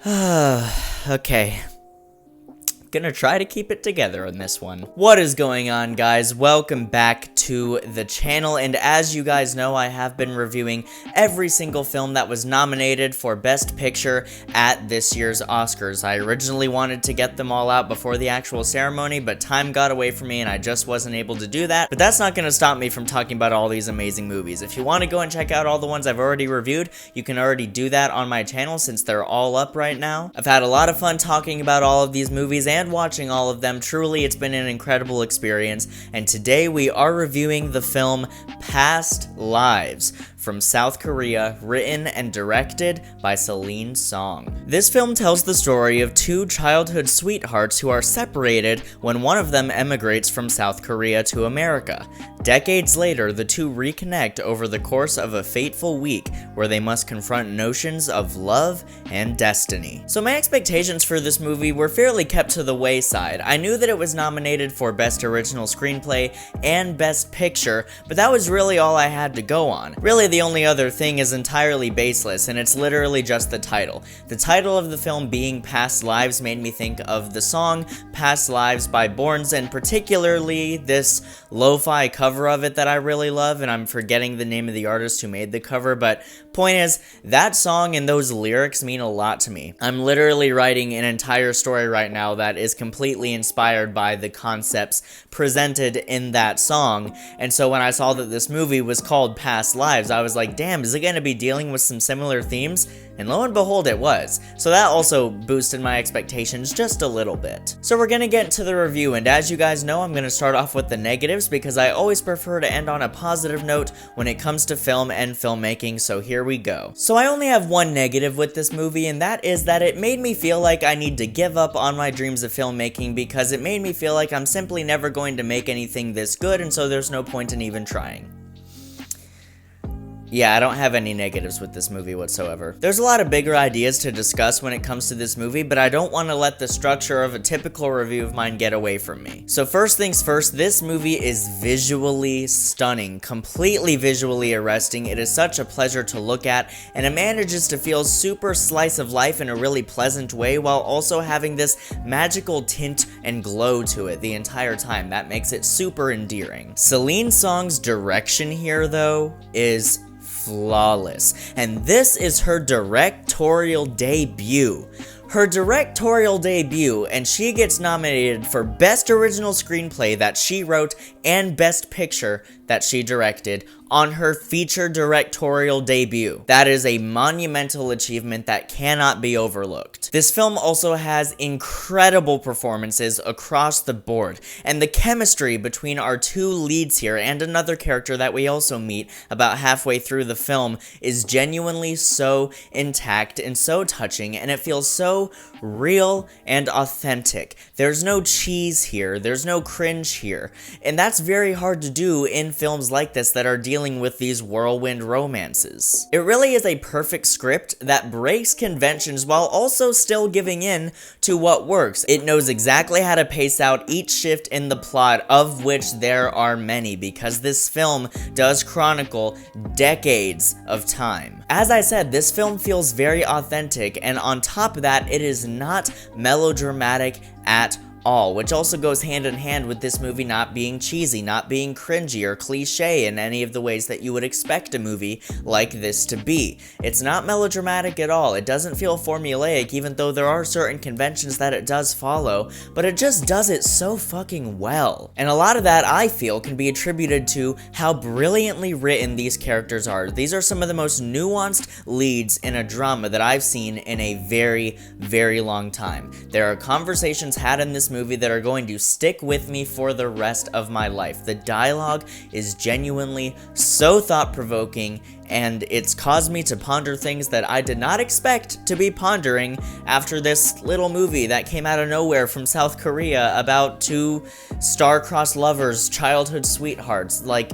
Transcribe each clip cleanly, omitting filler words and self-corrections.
Okay. Gonna try to keep it together on this one. What is going on, guys? Welcome back to the channel, and as you guys know, I have been reviewing every single film that was nominated for Best Picture at this year's Oscars. I originally wanted to get them all out before the actual ceremony, but time got away from me and I just wasn't able to do that. But that's not gonna stop me from talking about all these amazing movies. If you want to go and check out all the ones I've already reviewed, you can already do that on my channel since they're all up right now. I've had a lot of fun talking about all of these movies and watching all of them. Truly, it's been an incredible experience, and today we are reviewing the film Past Lives from South Korea, written and directed by Celine Song. This film tells the story of two childhood sweethearts who are separated when one of them emigrates from South Korea to America. Decades later, the two reconnect over the course of a fateful week where they must confront notions of love and destiny. So my expectations for this movie were fairly kept to the wayside. I knew that it was nominated for Best Original Screenplay and Best Picture, but that was really all I had to go on. Really, the only other thing is entirely baseless, and it's literally just the title. The title of the film being Past Lives made me think of the song Past Lives by Borns, and particularly this lo-fi cover of it that I really love, and I'm forgetting the name of the artist who made the cover, but point is, that song and those lyrics mean a lot to me. I'm literally writing an entire story right now that is completely inspired by the concepts presented in that song, and so when I saw that this movie was called Past Lives, I was like, damn, is it going to be dealing with some similar themes? And lo and behold, it was. So that also boosted my expectations just a little bit. So we're gonna get into the review, and as you guys know, I'm gonna start off with the negatives because I always prefer to end on a positive note when it comes to film and filmmaking, so here we go. So I only have one negative with this movie, and that is that it made me feel like I need to give up on my dreams of filmmaking because it made me feel like I'm simply never going to make anything this good, and so there's no point in even trying. Yeah, I don't have any negatives with this movie whatsoever. There's a lot of bigger ideas to discuss when it comes to this movie, but I don't want to let the structure of a typical review of mine get away from me. So first things first, this movie is visually stunning, completely visually arresting. It is such a pleasure to look at, and it manages to feel super slice of life in a really pleasant way while also having this magical tint and glow to it the entire time. That makes it super endearing. Celine Song's direction here, though, is flawless, and this is her directorial debut. And she gets nominated for Best Original Screenplay that she wrote and Best Picture that she directed on her feature directorial debut. That is a monumental achievement that cannot be overlooked. This film also has incredible performances across the board, and the chemistry between our two leads here and another character that we also meet about halfway through the film is genuinely so intact and so touching, and it feels so real and authentic. There's no cheese here, there's no cringe here, and that's very hard to do in films like this that are dealing with these whirlwind romances. It really is a perfect script that breaks conventions while also still giving in to what works. It knows exactly how to pace out each shift in the plot, of which there are many, because this film does chronicle decades of time. As I said, this film feels very authentic, and on top of that, it is not melodramatic at all, which also goes hand in hand with this movie not being cheesy, not being cringy or cliche in any of the ways that you would expect a movie like this to be. It's not melodramatic at all. It doesn't feel formulaic, even though there are certain conventions that it does follow, but it just does it so fucking well. And a lot of that, I feel, can be attributed to how brilliantly written these characters are. These are some of the most nuanced leads in a drama that I've seen in a very, very long time. There are conversations had in this movie that are going to stick with me for the rest of my life. The dialogue is genuinely so thought-provoking, and it's caused me to ponder things that I did not expect to be pondering after this little movie that came out of nowhere from South Korea about two star-crossed lovers, childhood sweethearts. Like,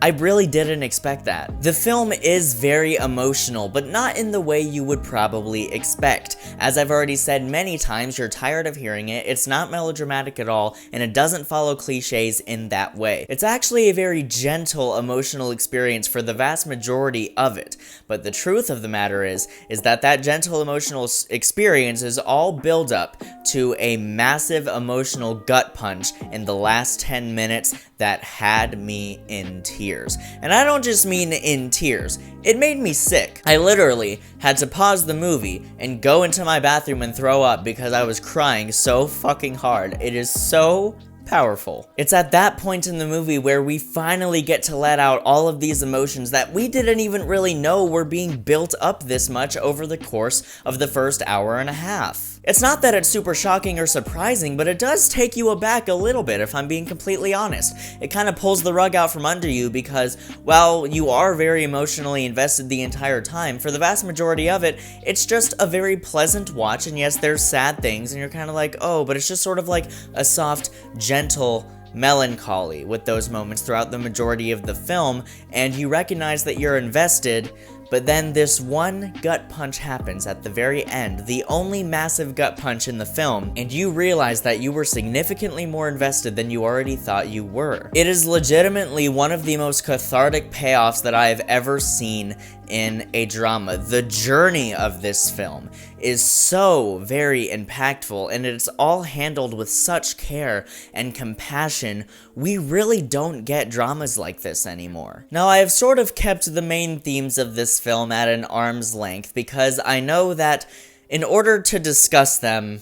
I really didn't expect that. The film is very emotional, but not in the way you would probably expect. As I've already said many times, you're tired of hearing it, it's not melodramatic at all, and it doesn't follow cliches in that way. It's actually a very gentle, emotional experience for the vast majority of it. But the truth of the matter is that gentle emotional experience is all build up to a massive emotional gut punch in the last 10 minutes that had me in tears. And I don't just mean in tears, it made me sick. I literally had to pause the movie and go into my bathroom and throw up because I was crying so fucking hard. It is so powerful. It's at that point in the movie where we finally get to let out all of these emotions that we didn't even really know were being built up this much over the course of the first hour and a half. It's not that it's super shocking or surprising, but it does take you aback a little bit, if I'm being completely honest. It kind of pulls the rug out from under you because, while you are very emotionally invested the entire time, for the vast majority of it, it's just a very pleasant watch, and yes, there's sad things, and you're kind of like, oh, but it's just sort of like a soft, gentle melancholy with those moments throughout the majority of the film, and you recognize that you're invested. But then this one gut punch happens at the very end, the only massive gut punch in the film, and you realize that you were significantly more invested than you already thought you were. It is legitimately one of the most cathartic payoffs that I have ever seen in a drama. The journey of this film is so very impactful, and it's all handled with such care and compassion. We really don't get dramas like this anymore. Now, I have sort of kept the main themes of this film at an arm's length because I know that in order to discuss them,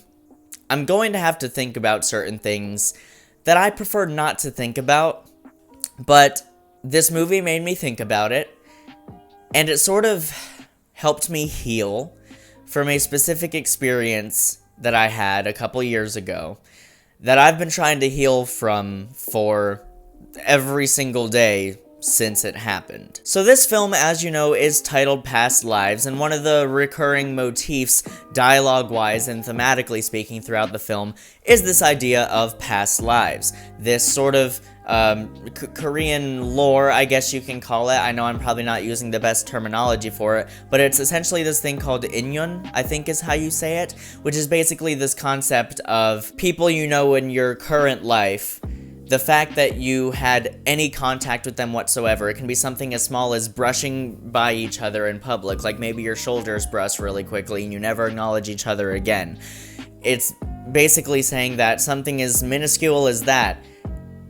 I'm going to have to think about certain things that I prefer not to think about, but this movie made me think about it, and it sort of helped me heal from a specific experience that I had a couple years ago that I've been trying to heal from for every single day since it happened. So this film, as you know, is titled Past Lives, and one of the recurring motifs, dialogue-wise and thematically speaking throughout the film, is this idea of past lives. This sort of Korean lore, I guess you can call it. I know I'm probably not using the best terminology for it, but it's essentially this thing called inyon, I think is how you say it, which is basically this concept of people you know in your current life. The fact that you had any contact with them whatsoever. It can be something as small as brushing by each other in public, like maybe your shoulders brush really quickly and you never acknowledge each other again. It's basically saying that something as minuscule as that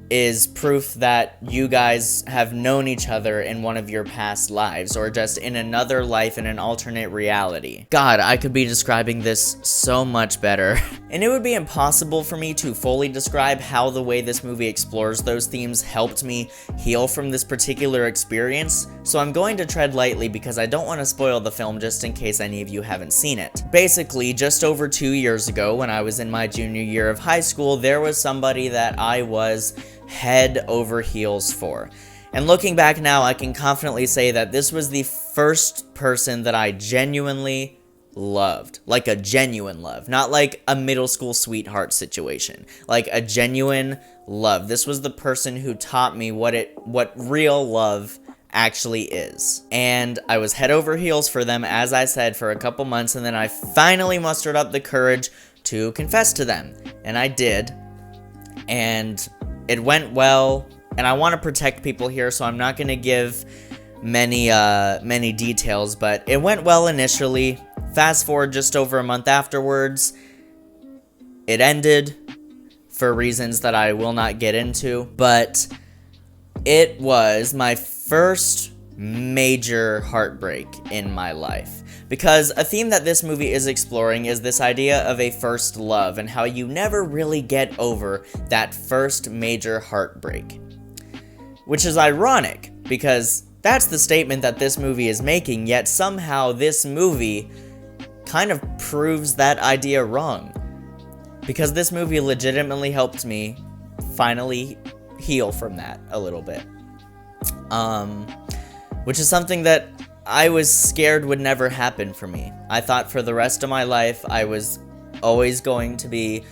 is proof that you guys have known each other in one of your past lives, or just in another life in an alternate reality. God, I could be describing this so much better. And it would be impossible for me to fully describe how the way this movie explores those themes helped me heal from this particular experience, so I'm going to tread lightly because I don't want to spoil the film just in case any of you haven't seen it. Basically, just over 2 years ago, when I was in my junior year of high school, there was somebody that I was head over heels for. And looking back now, I can confidently say that this was the first person that I genuinely loved. Like a genuine love. Not like a middle school sweetheart situation. Like a genuine love. This was the person who taught me what real love actually is. And I was head over heels for them, as I said, for a couple months, and then I finally mustered up the courage to confess to them. And I did. And it went well, and I want to protect people here, so I'm not going to give many details, but it went well initially. Fast forward just over a month afterwards, it ended for reasons that I will not get into, but it was my first major heartbreak in my life. Because a theme that this movie is exploring is this idea of a first love and how you never really get over that first major heartbreak. Which is ironic, because that's the statement that this movie is making, yet somehow this movie kind of proves that idea wrong. Because this movie legitimately helped me finally heal from that a little bit. Which is something that I was scared would never happen for me. I thought for the rest of my life I was always going to be,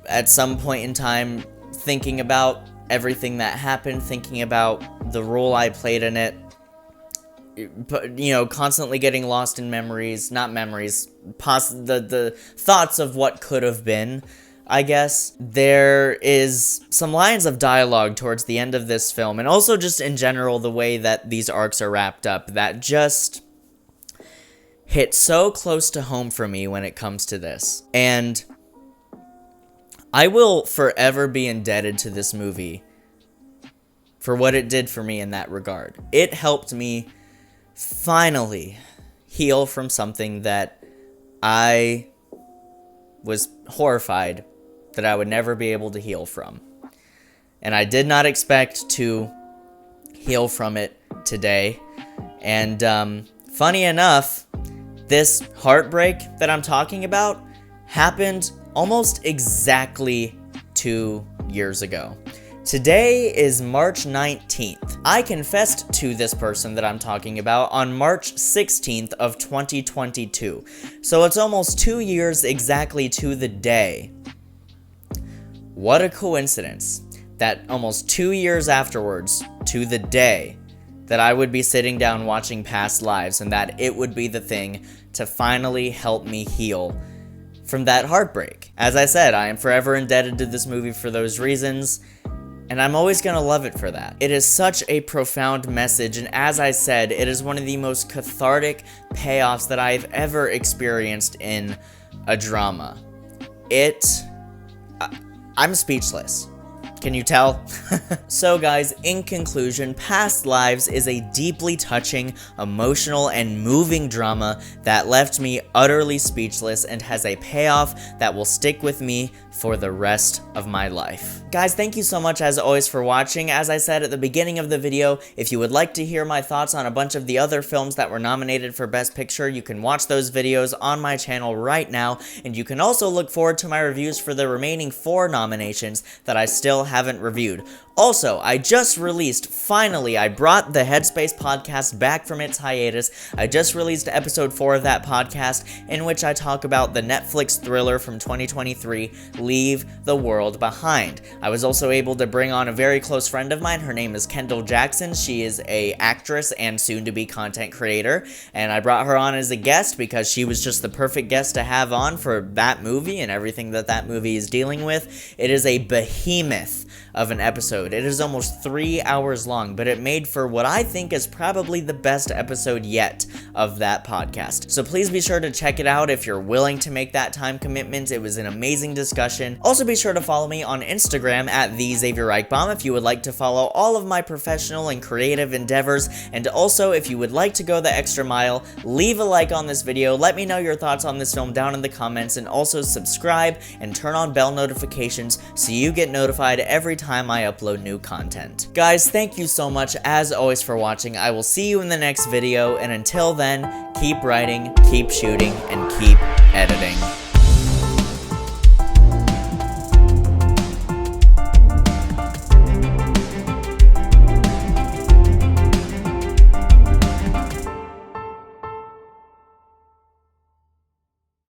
at some point in time, thinking about everything that happened, thinking about the role I played in it, constantly getting lost in memories, not memories, the thoughts of what could have been, I guess. There is some lines of dialogue towards the end of this film, and also just in general, the way that these arcs are wrapped up, that just hit so close to home for me when it comes to this. And I will forever be indebted to this movie for what it did for me in that regard. It helped me finally heal from something that I was horrified that I would never be able to heal from. And I did not expect to heal from it today. And funny enough, this heartbreak that I'm talking about happened almost exactly 2 years ago. Today is March 19th. I confessed to this person that I'm talking about on March 16th of 2022. So it's almost 2 years exactly to the day. What a coincidence that almost 2 years afterwards, to the day, that I would be sitting down watching Past Lives, and that it would be the thing to finally help me heal from that heartbreak. As I said, I am forever indebted to this movie for those reasons, and I'm always gonna love it for that. It is such a profound message, and as I said, it is one of the most cathartic payoffs that I've ever experienced in a drama. I'm speechless. Can you tell? So guys, in conclusion, Past Lives is a deeply touching, emotional, and moving drama that left me utterly speechless and has a payoff that will stick with me for the rest of my life. Guys, thank you so much as always for watching. As I said at the beginning of the video, if you would like to hear my thoughts on a bunch of the other films that were nominated for Best Picture, you can watch those videos on my channel right now, and you can also look forward to my reviews for the remaining 4 nominations that I still haven't reviewed. Also, I just released, finally, I brought the Headspace Podcast back from its hiatus. I just released episode 4 of that podcast, in which I talk about the Netflix thriller from 2023, Leave the World Behind. I was also able to bring on a very close friend of mine. Her name is Kendall Jackson. She is an actress and soon-to-be content creator, and I brought her on as a guest because she was just the perfect guest to have on for that movie and everything that that movie is dealing with. It is a behemoth of an episode. It is almost 3 hours long, but it made for what I think is probably the best episode yet of that podcast. So please be sure to check it out if you're willing to make that time commitment. It was an amazing discussion. Also be sure to follow me on Instagram at @TheXavierReichbaum if you would like to follow all of my professional and creative endeavors. And also, if you would like to go the extra mile, leave a like on this video. Let me know your thoughts on this film down in the comments, and also subscribe and turn on bell notifications so you get notified every time I upload new content. Guys, thank you so much as always for watching. I will see you in the next video, and until then, keep writing, keep shooting, and keep editing.